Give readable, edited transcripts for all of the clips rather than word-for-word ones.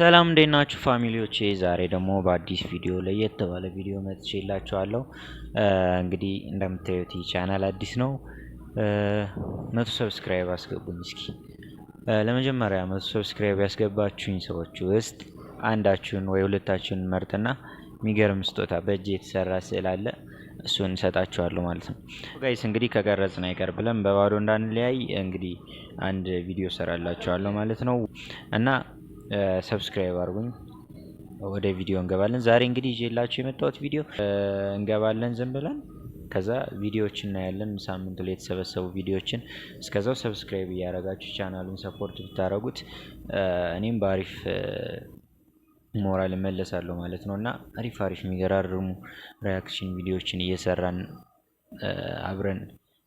ሰላም እንዴት ናችሁ ፋሚሊዎቼ? ዛሬ ደግሞ በአዲስ ቪዲዮ ለየት ባለ ቪዲዮ መጥቼላችኋለሁ። እንግዲህ እንደምታዩት ይህ ቻናል አዲስ ነው። 100 ሰብስክራይብ አስገቡኝ እስኪ። ለመጀመሪያ 100 ሰብስክራይብ ያስገባችሁኝ ሰዎች ውስጥ አንዳችሁን ወይ ሁለታችሁን መርጥና የሚገርም ስጦታ በእጅ የተሰራ ስዕል አለ እሱን እሰጣችኋለሁ ማለት ነው። ጋይስ እንግዲህ ከቀረጽን አይቀር ብለን በባዶ እንዳንለያይ እንግዲህ አንድ ቪዲዮ እሰራላችኋለሁ ማለት ነው እና ሰብስክራይብ አድርጉኝ። ወደ ቪዲዮ እንገባለን። ዛሬ እንግዲህ ይዤላችሁ የመጣሁት ቪዲዮ እንገባለን ዝም ብለን ከዛ ቪዲዮዎችን እናያለን። ሳምንት ላይ የተሰበሰቡ ቪዲዮዎችን እስከዛው ሰብስክራይብ እያደረጋችሁ ቻናሉን ሰፖርት ብታደርጉት እኔም በአሪፍ ሞራል እመለሳለሁ ማለት ነው እና አሪፍ የሚገራርሙ ሪያክሽን ቪዲዮዎችን እየሰራን አብረን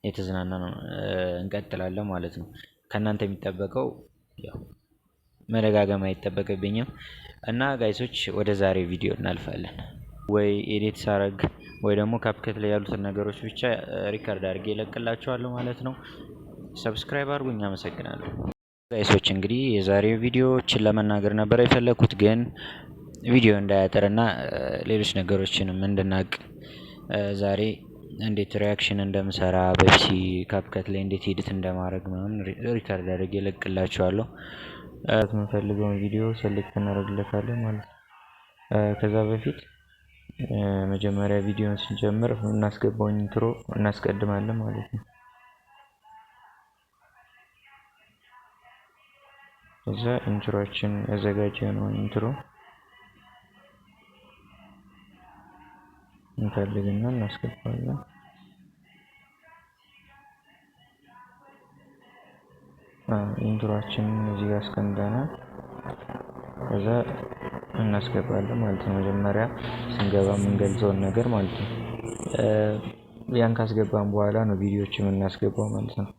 የተዝናናን እንቀጥላለን ማለት ነው። ከእናንተ የሚጠበቀው ያው መደጋገም አይጠበቅብኝም እና ጋይሶች ወደ ዛሬ ቪዲዮ እናልፋለን። ወይ ኤዲት ሳረግ ወይ ደግሞ ካፕከት ላይ ያሉትን ነገሮች ብቻ ሪከርድ አድርጌ እለቅላችኋለሁ ማለት ነው። ሰብስክራይብ አድርጉኝ። አመሰግናለሁ ጋይሶች። እንግዲህ የዛሬው ቪዲዮዎችን ለመናገር ነበር የፈለኩት ግን ቪዲዮ እንዳያጠርና ሌሎች ነገሮችንም እንድናቅ ዛሬ እንዴት ሪያክሽን እንደምሰራ በፒሲ ካፕከት ላይ እንዴት ኤዲት እንደማድረግ ምናምን ሪከርድ አድርጌ እለቅላችኋለሁ። የምንፈልገውን ቪዲዮ ሴሌክት እናደርግለታለን ማለት ነው። ከዛ በፊት መጀመሪያ ቪዲዮን ስንጀምር እናስገባውን ኢንትሮ እናስቀድማለን ማለት ነው። ከዛ ኢንትሮአችን ያዘጋጀነውን ኢንትሮ እንፈልግና እናስገባለን። ኢንትሮአችን እዚህ ጋር አስቀምጠናል። ከዛ እናስገባለን ማለት ነው። መጀመሪያ ስንገባ የምንገልጸውን ነገር ማለት ነው። ያን ካስገባን በኋላ ነው ቪዲዮዎችን የምናስገባው ማለት ነው።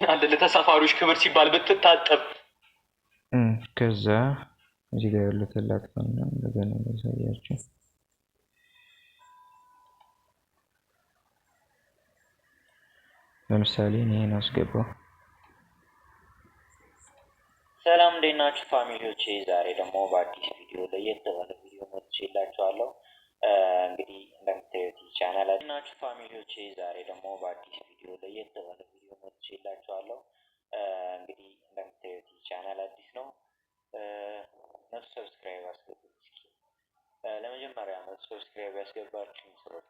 አንድ ለተሳፋሪዎች ክብር ሲባል ብትታጠብ ከዛ እዚህ ጋር ያሉትን ላጥፋና እንደገና ላሳያችሁ። ለምሳሌ እኔን አስገባው። ሰላም እንዴት ናችሁ ፋሚሊዎቼ? ዛሬ ደግሞ በአዲስ ቪዲዮ ለየት ባለ ቪዲዮ መጥቼላችኋለሁ። እንግዲህ እንደምታዩት ቻናል አዲስ ናችሁ ፋሚሊዎቼ? ዛሬ ደግሞ በአዲስ ቪዲዮ ለየት ባለ ቪዲዮ መጥቼላችኋለሁ። እንግዲህ እንደምታዩት ቻናል አዲስ ነው። 100 ሰብስክራይብ አስገቡኝ እስኪ። ለመጀመሪያ 100 ሰብስክራይብ ያስገባችሁኝ ሰዎች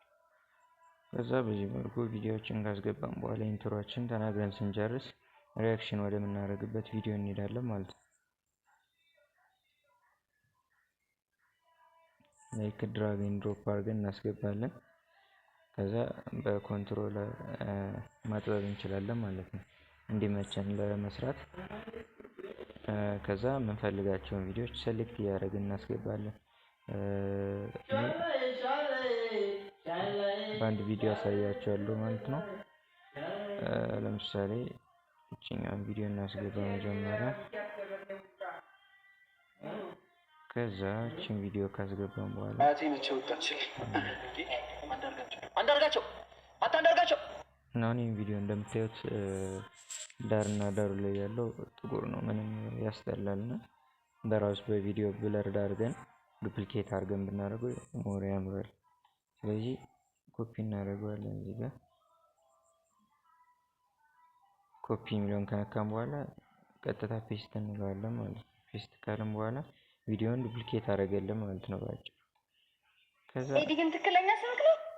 ከዛ በዚህ መልኩ ቪዲዮዎችን ካስገባን በኋላ ኢንትሮአችን ተናግረን ስንጨርስ ሪያክሽን ወደምናደርግበት ቪዲዮ እንሄዳለን ማለት ነው። ላይክ ድራግ ኤንድ ድሮፕ አድርገን እናስገባለን። ከዛ በኮንትሮል ማጥበብ እንችላለን ማለት ነው እንዲመቸን ለመስራት። ከዛ የምንፈልጋቸውን ቪዲዮዎች ሴሌክት እያደረግን እናስገባለን። በአንድ ቪዲዮ አሳያችኋለሁ ማለት ነው። ለምሳሌ እቺኛውን ቪዲዮ እናስገባ መጀመሪያ። ከዛ እቺን ቪዲዮ ካስገባን በኋላ አሁን ይህን ቪዲዮ እንደምታዩት ዳርና ዳሩ ላይ ያለው ጥቁር ነው፣ ምንም ያስጠላልና በራሱ በቪዲዮ ብለርድ አድርገን ዱፕሊኬት አድርገን ብናደርገው ሞር ያምራል። ስለዚህ ኮፒ እናደርገዋለን። እዚህ ጋር ኮፒ የሚለውን ከነካም በኋላ ቀጥታ ፔስት እንለዋለን ማለት ነው። ፔስት ካለን በኋላ ቪዲዮውን ዱፕሊኬት አደረገልን ማለት ነው ባጭሩ። ከዛ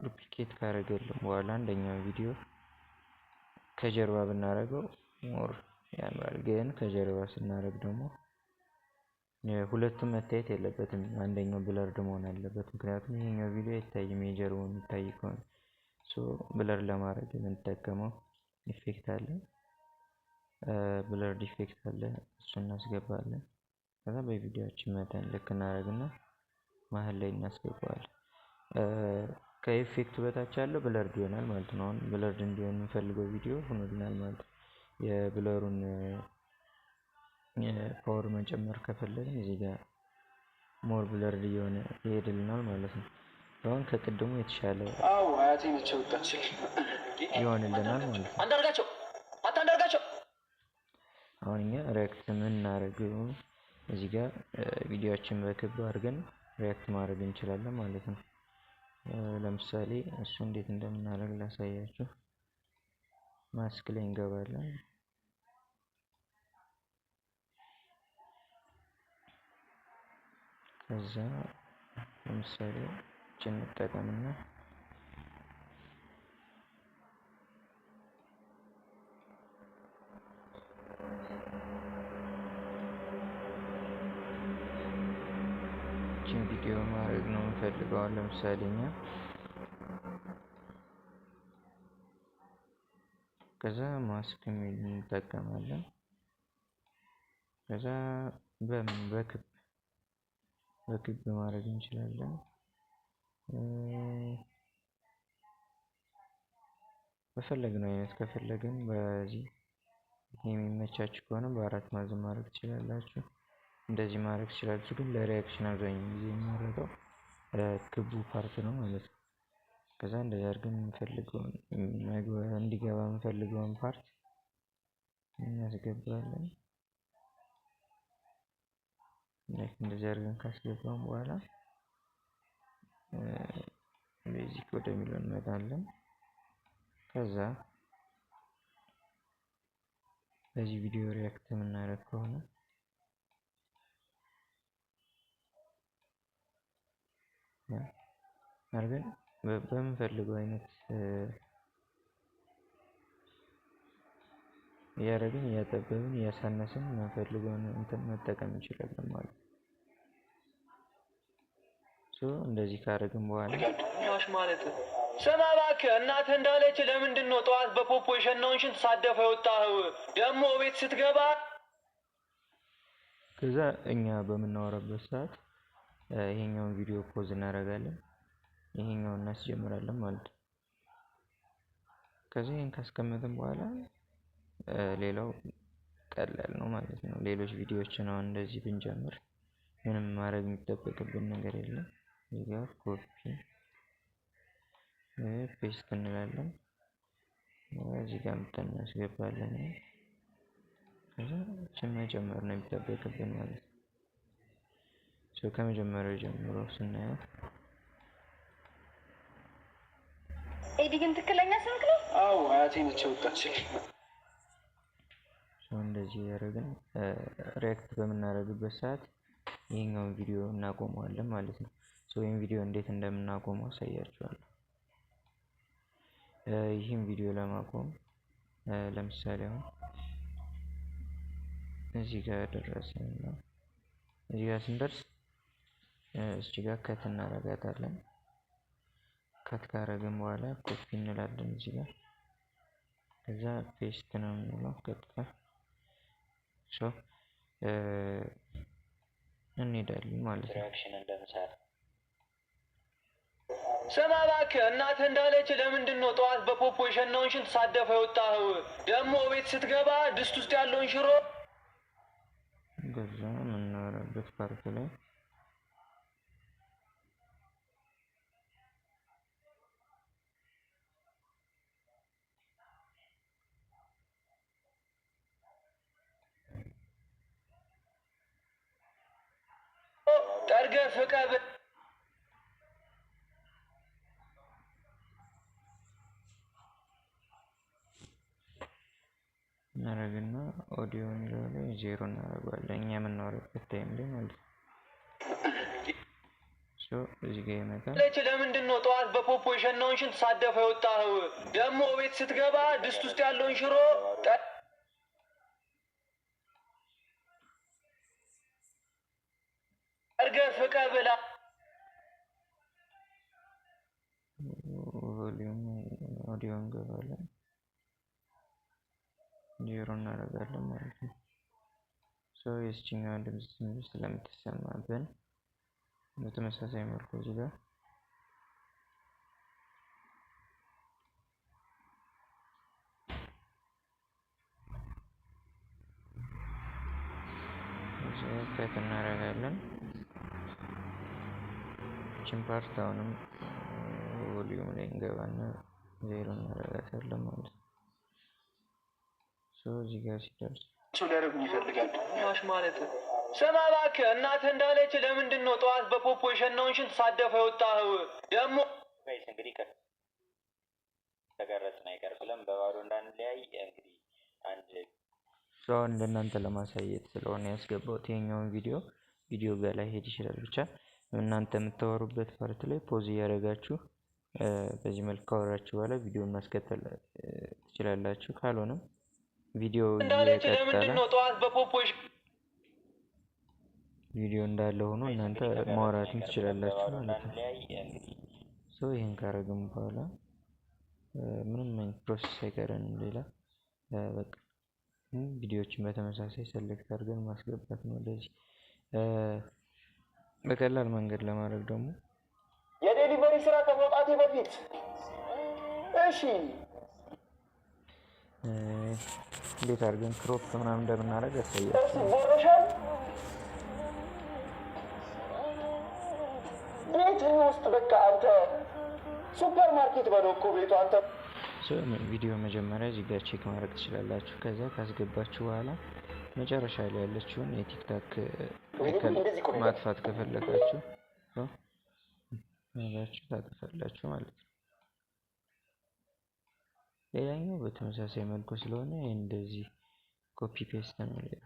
ዱፕሊኬት ካደረገልን በኋላ አንደኛው ቪዲዮ ከጀርባ ብናደርገው ሞር ያምራል። ግን ከጀርባ ስናደርግ ደግሞ ሁለቱም መታየት የለበትም፣ አንደኛው ብለርድ መሆን አለበት። ምክንያቱም ይሄኛው ቪዲዮ አይታይም የጀርባው የሚታይ ከሆነ። ብለር ለማድረግ የምንጠቀመው ኢፌክት አለ፣ ብለርድ ኢፌክት አለ፣ እሱን እናስገባለን። ከዛ በቪዲዮአችን መጠን ልክ እናደርግና መሀል ላይ እናስገባዋለን። ከኢፌክቱ በታች ያለው ብለርድ ይሆናል ማለት ነው። አሁን ብለርድ እንዲሆን የምንፈልገው ቪዲዮ ሆኖልናል ማለት ነው። የብለሩን ፓወር መጨመር ከፈለግን እዚህ ጋር ሞር ብለርድ እየሆነ ይሄድልናል ማለት ነው። አሁን ከቅድሙ የተሻለ ይሆንልናል ማለት ነው። አንዳርጋቸው አሁን እኛ ሪያክት የምናደርገው እዚህ ጋር ቪዲዮአችን በክብ አድርገን ሪያክት ማድረግ እንችላለን ማለት ነው። ለምሳሌ እሱ እንዴት እንደምናደርግ ላሳያችሁ። ማስክ ላይ እንገባለን። ከዛ ለምሳሌ እችን እንጠቀምና እችን ቪዲዮ ማድረግ ነው የምፈልገው። ለምሳሌ እኛ ከዛ ማስክ የሚል እንጠቀማለን። ከዛ በክብ ማድረግ እንችላለን። በፈለግነው አይነት ከፈለግን በዚህ የሚመቻችሁ ከሆነ በአራት ማዕዘን ማድረግ ትችላላችሁ። እንደዚህ ማድረግ ትችላላችሁ። ግን ለሪያክሽን አብዛኛው ጊዜ የሚመረጠው ክቡ ፓርት ነው ማለት ነው። ከዛ እንደዚህ አድርገን የምንፈልገውን እንዲገባ የምንፈልገውን ፓርት እናስገባለን። እንደዚህ አድርገን ካስገባን በኋላ ቤዚክ ወደሚለው እንመጣለን። ከዛ በዚህ ቪዲዮ ሪያክት የምናደርግ ከሆነ አድርገን በምንፈልገው አይነት እያደረግን እያጠበብን እያሳነስን የምንፈልገውን እንትን መጠቀም እንችላለን ማለት ነው። እንደዚህ ካደረግን በኋላ ማለት ስማ እባክህ እናትህ እንዳለች ለምንድን ነው ጠዋት በፖፖ የሸናውን ሽንት ሳደፋ የወጣኸው? ደግሞ ቤት ስትገባ ከዛ እኛ በምናወራበት ሰዓት ይሄኛውን ቪዲዮ ፖዝ እናደርጋለን፣ ይሄኛውን እናስጀምራለን ማለት ነው። ከዛ ይሄን ካስቀመጥን በኋላ ሌላው ቀላል ነው ማለት ነው። ሌሎች ቪዲዮዎችን አሁን እንደዚህ ብንጀምር ምንም ማድረግ የሚጠበቅብን ነገር የለም። እዚህ ጋር ኮፒ ፔስት እንላለን። እዚህ ጋር ምጥን እናስገባለን። ከዛ እችን መጨመር ነው የሚጠበቅብን ማለት ነው። ከመጀመሪያው ጀምሮ ስናየው ኤዲ ግን ትክክለኛ ስልክ ነው? አዎ አያቴ ነች ያወጣችልኝ። እንደዚህ ያደረግን ሪያክት በምናደርግበት ሰዓት ይሄኛውን ቪዲዮ እናቆመዋለን ማለት ነው። ይህን ቪዲዮ እንዴት እንደምናቆመው አሳያችኋለሁ። ይህን ቪዲዮ ለማቆም ለምሳሌ አሁን እዚህ ጋር ደረስን ነው። እዚህ ጋር ስንደርስ እዚህ ጋር ከት እናደርጋታለን። ከት ካደረግን በኋላ ኮፒ እንላለን እዚህ ጋር። ከዛ ፔስት ነው የምንለው ቀጥታ እንሄዳለን ማለት ነው። ሪያክሽን እንደምሳሌ ስማ እባክህ እናትህ እንዳለች ለምንድን ነው ጠዋት በፖፖ የሸናውን ሽንት ሳደፋ የወጣኸው? ደግሞ ቤት ስትገባ ድስት ውስጥ ያለውን ሽሮ ገዛ የምናወራበት ፓርት ላይ ጠርገህ ፍቀህ እናደርግና ኦዲዮ የሚለው ላይ 0 እናደርገዋለን። እኛ የምናወራበት ታይም ላይ ማለት ነው። እዚህ ጋር ይመጣል። ለምንድን ነው ጠዋት በፖፖ የሸናውን ሽንት ሳደፋ የወጣኸው? ደግሞ ቤት ስትገባ ድስት ውስጥ ያለውን ሽሮ ጠርገህ ፍቀህ ብላ። ኦዲዮ እንገባለን፣ 0 እናደርጋለን ማለት ነው። የዚህኛዋ ድምፅ ትንሽ ስለምትሰማብን በተመሳሳይ መልኩ እዚህ ጋር ከት እናደርጋለን። ይህችን ፓርት አሁንም ቮሊዩም ላይ እንገባና 0 እናደርጋታለን ማለት ነው። እዚህ ጋር ሲደርስ ሊያደርጉኝ ይፈልጋሉ። ያሽ ማለት ስማ እባክህ እናትህ እንዳለች ለምንድን ነው ጠዋት በፖፖ የሸናውን ተሳደፈ የወጣኸው? ደግሞ ጋይስ እንግዲህ ከተቀረጽን አይቀር ብለን በባዶ እንዳንለያይ እንግዲህ አንድ ሰውን ለእናንተ ለማሳየት ስለሆነ ያስገባሁት ይሄኛውን ቪዲዮ ጋር ላይ ሄድ ይችላል። ብቻ እናንተ የምታወሩበት ፓርት ላይ ፖዝ እያደረጋችሁ በዚህ መልክ ካወራችሁ በኋላ ቪዲዮን ማስቀጠል ትችላላችሁ። ካልሆነም ቪዲዮ እንዳለ ሆኖ እናንተ ማውራትም ትችላላችሁ ማለት ነው። ይህን ካረግም በኋላ ምንም አይነት ፕሮሰስ አይቀረንም። ሌላ በቃ ቪዲዮዎችን በተመሳሳይ ሰሌክት አድርገን ማስገባት ነው። እንደዚህ በቀላል መንገድ ለማድረግ ደግሞ የዴሊቨሪ ስራ ከመውጣቴ በፊት እሺ፣ እንዴት አድርገን ክሮፕ ምናምን እንደምናደርግ ያሳያችሁ። ይቦረሻል ቤት ውስጥ በቃ አንተ ሱፐር ማርኬት በለው እኮ ቤቱ አንተ። ቪዲዮ መጀመሪያ እዚህ ጋር ቼክ ማድረግ ትችላላችሁ። ከዛ ካስገባችሁ በኋላ መጨረሻ ላይ ያለችውን የቲክታክ ማጥፋት ከፈለጋችሁ ታጠፋላችሁ ማለት ነው። ሌላኛው በተመሳሳይ መልኩ ስለሆነ እንደዚህ ኮፒ ፔስት ነው፣ ሌላ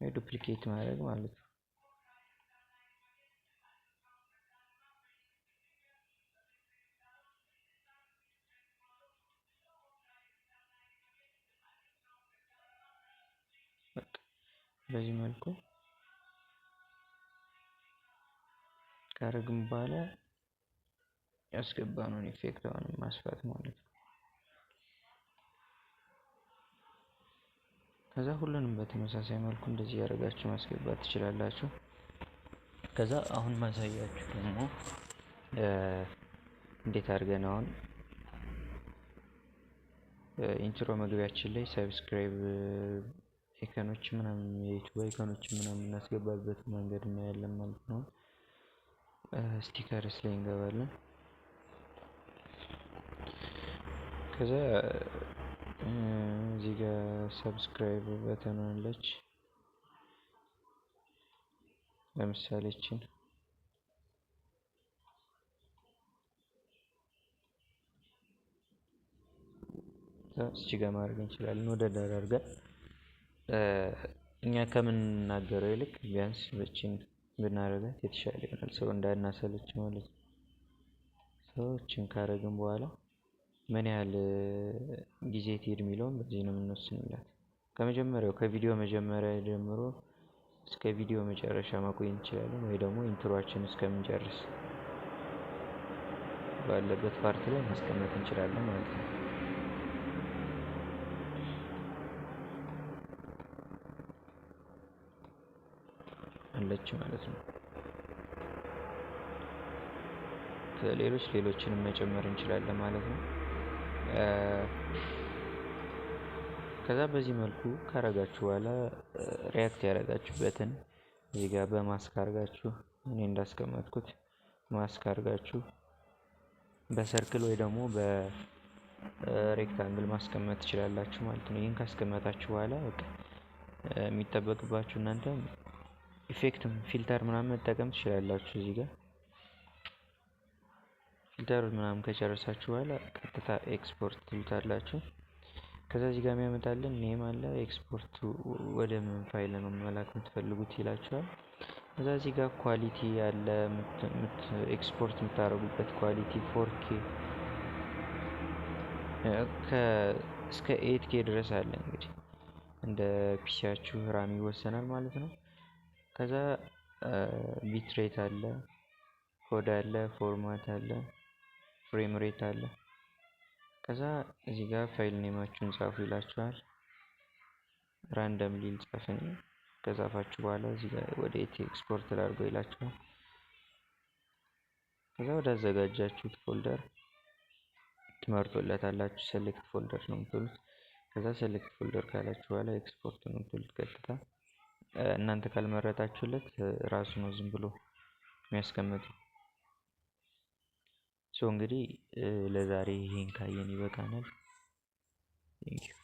ዱፕሊኬት ማድረግ ማለት ነው። በዚህ መልኩ ካረግም በኋላ ያስገባነውን ኢፌክት አሁንም ማስፋት ማለት ነው። ከዛ ሁሉንም በተመሳሳይ መልኩ እንደዚህ ያደርጋችሁ ማስገባት ትችላላችሁ። ከዛ አሁን ማሳያችሁ ደግሞ እንዴት አድርገን አሁን ኢንትሮ መግቢያችን ላይ ሰብስክራይብ አይከኖች ምናምን የዩቲዩብ አይከኖች ምናምን እናስገባበት መንገድ እናያለን ማለት ነው። ስቲከርስ ላይ እንገባለን። ከዛ እዚህ ጋር ሰብስክራይብ በተን አለች። ለምሳሌ እቺን እዚህ ጋር ማድረግ እንችላለን። ወደ ዳር አድርገን እኛ ከምንናገረው ይልቅ ቢያንስ በቺን ብናደርጋት የተሻለ ይሆናል፣ ሰው እንዳናሰለች ማለት ነው። ሰዎችን ካረግን በኋላ ምን ያህል ጊዜ ትሄድ የሚለውን በዚህ ነው የምንወስንላት። ከመጀመሪያው ከቪዲዮ መጀመሪያ ጀምሮ እስከ ቪዲዮ መጨረሻ ማቆየት እንችላለን፣ ወይ ደግሞ ኢንትሮአችን እስከምንጨርስ ባለበት ፓርት ላይ ማስቀመጥ እንችላለን ማለት ነው። አለች ማለት ነው። ሌሎችንም መጨመር እንችላለን ማለት ነው። ከዛ በዚህ መልኩ ካረጋችሁ በኋላ ሪያክት ያደረጋችሁበትን እዚህ ጋር በማስክ አድርጋችሁ እኔ እንዳስቀመጥኩት ማስክ አድርጋችሁ በሰርክል ወይ ደግሞ በሬክታንግል ማስቀመጥ ትችላላችሁ ማለት ነው። ይህን ካስቀመጣችሁ በኋላ በቃ የሚጠበቅባችሁ እናንተ ኢፌክት ፊልተር ምናምን መጠቀም ትችላላችሁ። እዚህ ጋር ፊልተር ምናምን ከጨረሳችሁ በኋላ ቀጥታ ኤክስፖርት ትሉታላችሁ። ከዛ እዚህ ጋር የሚያመጣልን ኔም አለ። ኤክስፖርት ወደ ምን ፋይል ነው መላክ የምትፈልጉት ይላችኋል። ከዛ እዚህ ጋር ኳሊቲ ያለ ኤክስፖርት የምታደርጉበት ኳሊቲ 4K እስከ 8K ድረስ አለ። እንግዲህ እንደ ፒሲያችሁ ራም ይወሰናል ማለት ነው። ከዛ ቢትሬት አለ፣ ኮድ አለ፣ ፎርማት አለ፣ ፍሬም ሬት አለ። ከዛ እዚህ ጋር ፋይል ኔማችሁን ጻፉ ይላችኋል። ራንደምሊ ልጻፍን። ከጻፋችሁ በኋላ እዚህ ጋር ወደ ኤክስፖርት ላድርገው ይላችኋል። ከዛ ወደ አዘጋጃችሁት ፎልደር ትመርጡለታላችሁ። ሴሌክት ፎልደር ነው የምትሉት። ከዛ ሴሌክት ፎልደር ካላችሁ በኋላ ኤክስፖርት ነው የምትሉት ቀጥታ። እናንተ ካልመረጣችሁለት ራሱ ነው ዝም ብሎ የሚያስቀምጠው። እንግዲህ ለዛሬ ይሄን ካየን ይበቃናል። ቴንኪው